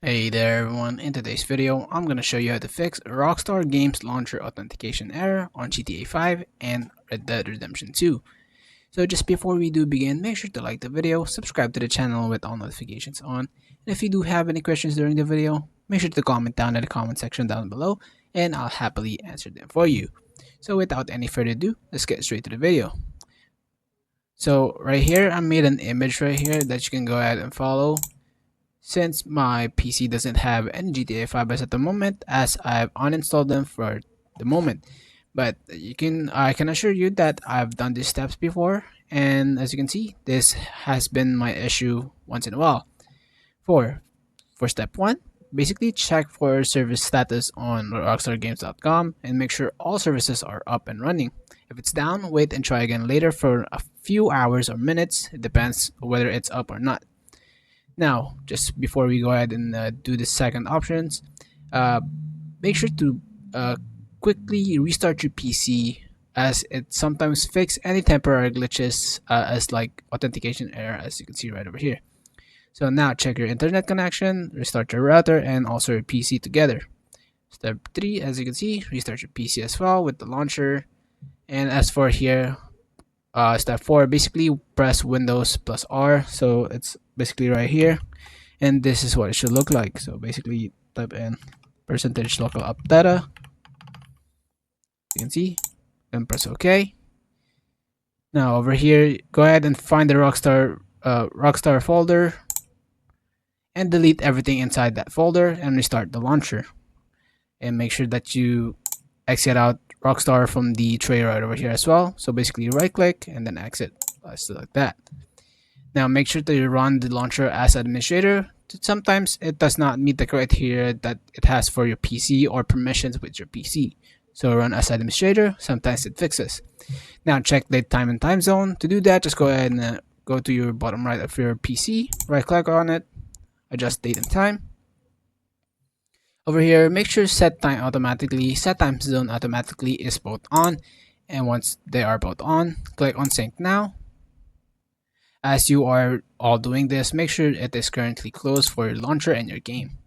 Hey there everyone, in today's video I'm going to show you how to fix Rockstar Games Launcher authentication error on GTA 5 and Red Dead Redemption 2. So just before we do begin, make sure to like the video, subscribe to the channel with all notifications on, and if you do have any questions during the video, make sure to comment down in the comment section down below and I'll happily answer them for you. So without any further ado, let's get straight to the video. So right here I made an image right here that you can go ahead and follow. Since my PC doesn't have any GTA 5 at the moment, as I've uninstalled them for the moment, but I can assure you that I've done these steps before, and as you can see, this has been my issue once in a while. For step one, basically check for service status on rockstargames.com and make sure all services are up and running. If it's down, wait and try again later for a few hours or minutes. It depends whether it's up or not. Now, just before we go ahead and do the second options, make sure to quickly restart your PC, as it sometimes fix any temporary glitches as like authentication error, as you can see right over here. So now check your internet connection, restart your router and also your PC together. Step 3, as you can see, restart your PC as well with the launcher. And as for here, step 4, basically press Windows plus R, so it's basically right here, and this is what it should look like. So basically type in percentage local up data, you can see, and press OK. Now over here, go ahead and find the Rockstar folder and delete everything inside that folder and restart the launcher, and make sure that you exit out Rockstar from the tray right over here as well. So basically right click and then exit, just like that. Now make sure to run the launcher as administrator. Sometimes it does not meet the criteria that it has for your PC or permissions with your PC. So run as administrator, sometimes it fixes. Now check date, time, and time zone. To do that, just go ahead and go to your bottom right of your PC, right click on it, adjust date and time. Over here, make sure set time zone automatically is both on, and once they are both on, click on sync now. As you are all doing this, make sure it is currently closed for your launcher and your game.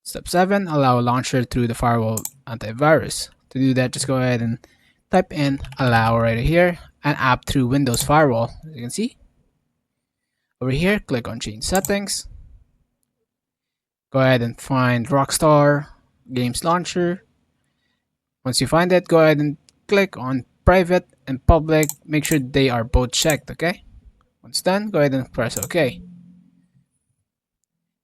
Step 7, allow launcher through the firewall antivirus. To do that, just go ahead and type in allow right here, an app through Windows firewall, as you can see. Over here, click on change settings. Go ahead and find Rockstar Games Launcher. Once you find it, go ahead and click on private and public. Make sure they are both checked, okay? Once done, go ahead and press OK.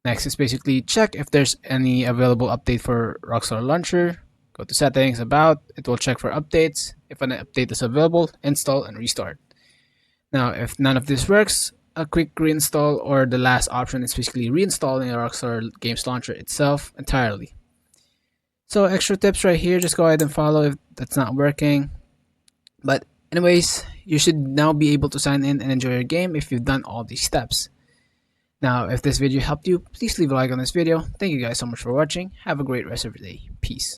Next is basically check if there's any available update for Rockstar Launcher. Go to settings, about, it will check for updates. If an update is available, install and restart. Now, if none of this works, a quick reinstall, or the last option is basically reinstalling Rockstar Games Launcher itself entirely. So extra tips right here, just go ahead and follow if that's not working. But anyways, you should now be able to sign in and enjoy your game if you've done all these steps. Now, if this video helped you, please leave a like on this video. Thank you guys so much for watching. Have a great rest of your day. Peace.